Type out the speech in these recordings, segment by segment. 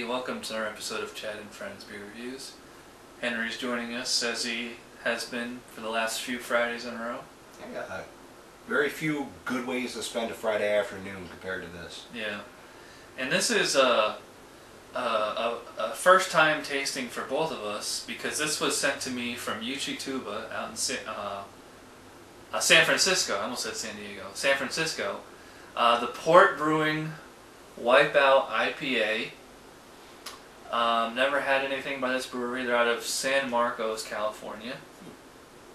welcome to our episode of Chad and Friends Beer Reviews. Henry's joining us as he has been for the last few Fridays in a row. Yeah, very few good ways to spend a Friday afternoon compared to this. Yeah, and this is a first time tasting for both of us because this was sent to me from Tuba out in San Francisco. I almost said San Diego. San Francisco. The Port Brewing Wipeout IPA. Never had anything by this brewery. They're out of San Marcos, California.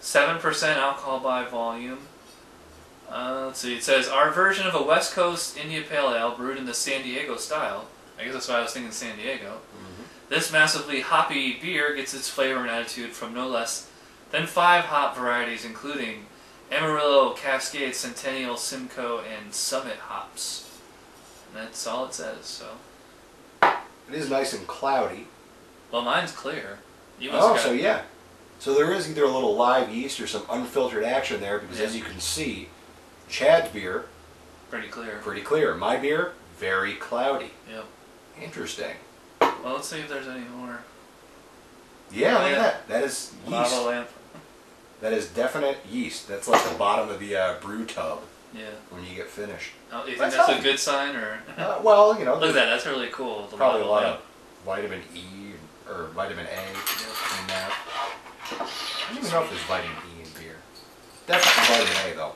7% alcohol by volume. Let's see, it says, our version of a West Coast India Pale Ale brewed in the San Diego style. I guess that's why I was thinking San Diego. Mm-hmm. This massively hoppy beer gets its flavor and attitude from no less than 5 hop varieties, including Amarillo, Cascade, Centennial, Simcoe, and Summit hops. And that's all it says, so. It is nice and cloudy. Well, mine's clear. So yeah. So there is either a little live yeast or some unfiltered action there because as you can see, Chad's beer, pretty clear. Pretty clear. My beer, very cloudy. Yep. Interesting. Well, let's see if there's any more. Yeah, look at that. That is yeast. Lava lamp. That is definite yeast. That's like the bottom of the brew tub. Yeah. When you get finished. Oh, you think that's a good sign, or? Well, you know. Look at that. That's really cool. Probably a lot of vitamin E or vitamin A in that. I don't even know if there's vitamin E in beer. Definitely vitamin A though.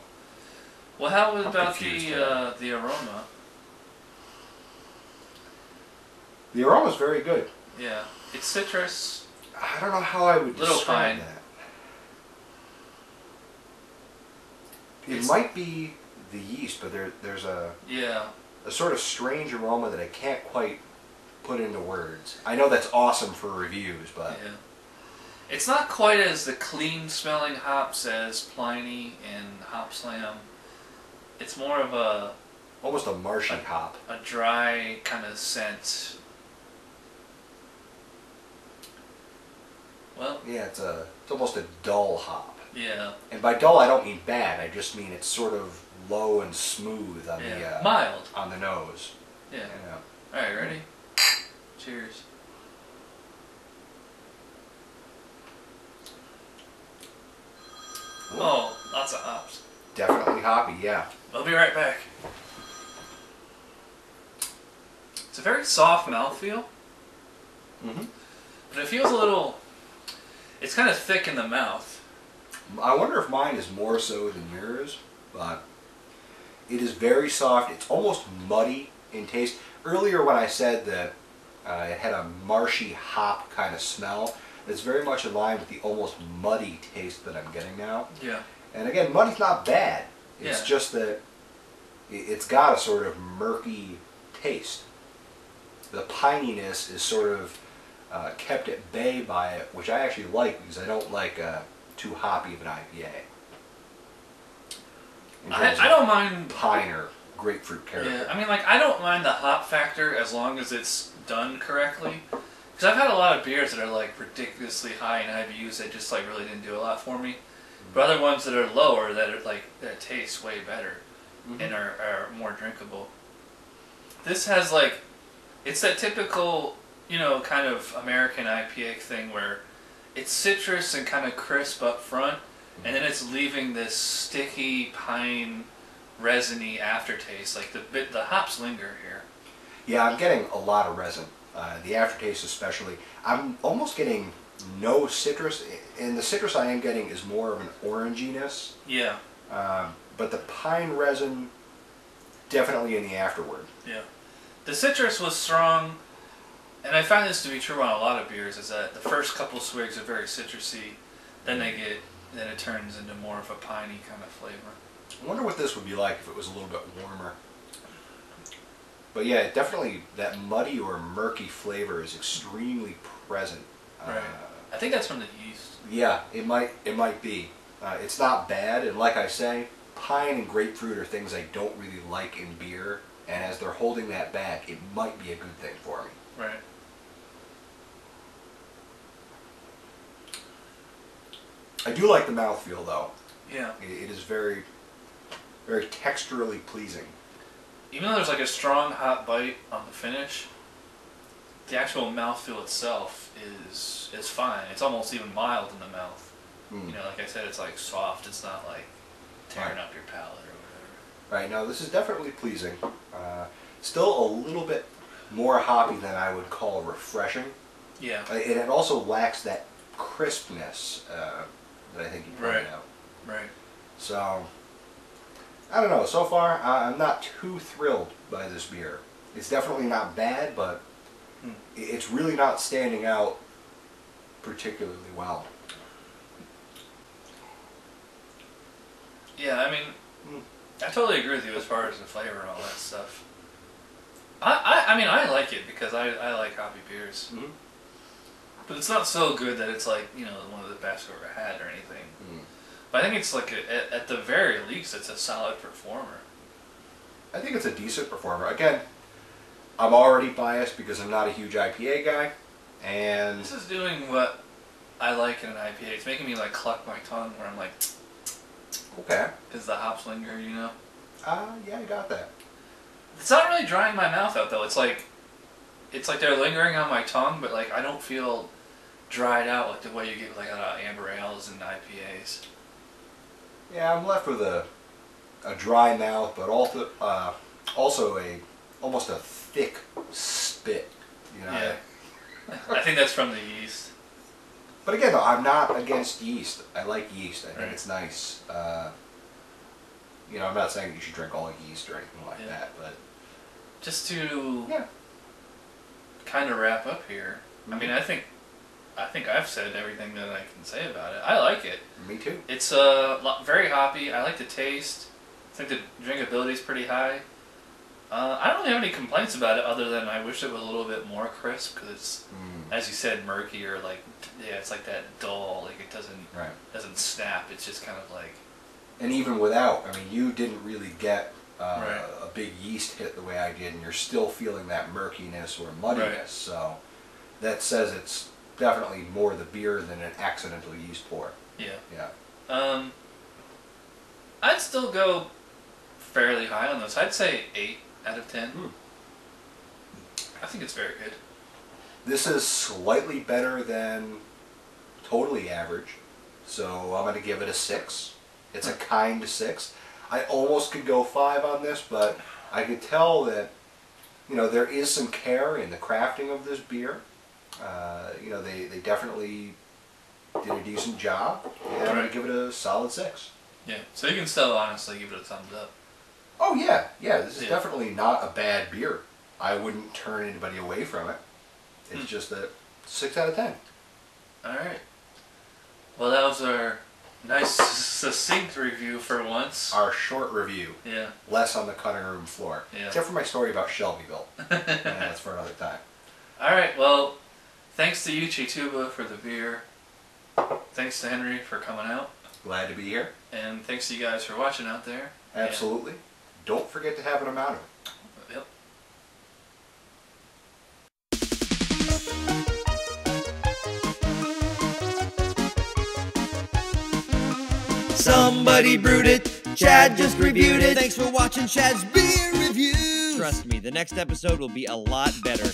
Well, how about the aroma? The aroma's very good. Yeah, it's citrus. I don't know how I would describe that. It might be the yeast, but there's a sort of strange aroma that I can't quite put into words. I know that's awesome for reviews, but yeah. It's not quite as the clean smelling hops as Pliny and Hop Slam. It's more of a almost a marshy hop. A dry kind of scent. Well, yeah, it's almost a dull hop. Yeah. And by dull, I don't mean bad. I just mean it's sort of low and smooth on the mild on the nose. Yeah. All right, ready? Cheers. Ooh. Oh, lots of hops. Definitely hoppy, yeah. I'll be right back. It's a very soft mouthfeel. Mm-hmm. But it feels a little. It's kind of thick in the mouth. I wonder if mine is more so than yours, but it is very soft. It's almost muddy in taste. Earlier when I said that it had a marshy hop kind of smell, it's very much in line with the almost muddy taste that I'm getting now. Yeah. And again, muddy's not bad. It's just that it's got a sort of murky taste. The pininess is sort of kept at bay by it, which I actually like because I don't like too hoppy of an IPA. I don't mind pine or grapefruit character. Yeah, I mean, like, I don't mind the hop factor as long as it's done correctly. Because I've had a lot of beers that are like ridiculously high in IBUs that just like really didn't do a lot for me. But other ones that are lower that are like that taste way better and are more drinkable. This has like, it's that typical, you know, kind of American IPA thing where it's citrus and kind of crisp up front, and then it's leaving this sticky pine, resiny aftertaste. Like the hops linger here. Yeah, I'm getting a lot of resin. The aftertaste especially. I'm almost getting no citrus, and the citrus I am getting is more of an oranginess. Yeah. But the pine resin, definitely in the afterward. Yeah. The citrus was strong. And I find this to be true on a lot of beers, is that the first couple swigs are very citrusy, then it turns into more of a piney kind of flavor. I wonder what this would be like if it was a little bit warmer. But yeah, definitely that muddy or murky flavor is extremely present. Right. I think that's from the yeast. Yeah, it might be. It's not bad, and like I say, pine and grapefruit are things I don't really like in beer, and as they're holding that back, it might be a good thing for me. Right. I do like the mouthfeel though. Yeah. It is very, very texturally pleasing. Even though there's like a strong hot bite on the finish, the actual mouthfeel itself is fine. It's almost even mild in the mouth. You know, like I said, it's like soft. It's not like tearing up your palate or whatever. Right, now this is definitely pleasing. Still a little bit more hoppy than I would call refreshing. Yeah. It also lacks that crispness that I think you pointed out. Right. So, I don't know. So far, I'm not too thrilled by this beer. It's definitely not bad, but it's really not standing out particularly well. Yeah, I mean, I totally agree with you as far as the flavor and all that stuff. I mean, I like it because I like hoppy beers. But it's not so good that it's like, you know, one of the best I've ever had or anything. But I think it's like, at the very least, it's a solid performer. I think it's a decent performer. Again, I'm already biased because I'm not a huge IPA guy. And this is doing what I like in an IPA. It's making me like cluck my tongue where I'm like, okay. Because the hops linger, you know? Yeah, I got that. It's not really drying my mouth out though. It's like they're lingering on my tongue, but like I don't feel dried out like the way you get like out of amber ales and IPAs. Yeah, I'm left with a dry mouth, but also almost a thick spit. You know? Yeah. I think that's from the yeast. But again, though, I'm not against yeast. I like yeast. I think it's nice. You know, I'm not saying you should drink all yeast or anything like that, but just to kind of wrap up here. I mean, I think I've said everything that I can say about it. I like it. Me too. It's very hoppy. I like the taste. I think the drinkability is pretty high. I don't really have any complaints about it other than I wish it was a little bit more crisp because it's, as you said, murky or like, it's like that dull, like it doesn't snap. It's just kind of like. And even without, I mean, you didn't really get a big yeast hit the way I did, and you're still feeling that murkiness or muddiness. So that says it's definitely more the beer than an accidental yeast pour. Yeah. Yeah. I'd still go fairly high on this. I'd say 8 out of 10. I think it's very good. This is slightly better than totally average, so I'm going to give it a 6. It's a kind 6. I almost could go 5 on this, but I could tell that, you know, there is some care in the crafting of this beer. You know, they definitely did a decent job, and I'm going to give it a solid 6. Yeah, so you can still honestly give it a thumbs up. Oh yeah, this is definitely not a bad beer. I wouldn't turn anybody away from it. It's just a 6 out of 10. Alright. Well, that was our nice, succinct review for once. Our short review. Yeah. Less on the cutting room floor. Yeah. Except for my story about Shelbyville. And that's for another time. Alright, well, thanks to you, Chituba, for the beer. Thanks to Henry for coming out. Glad to be here. And thanks to you guys for watching out there. Absolutely. Don't forget to have an amount of it. Yep. Somebody brewed it, Chad just reviewed it. Thanks for watching Chad's beer review. Trust me, the next episode will be a lot better.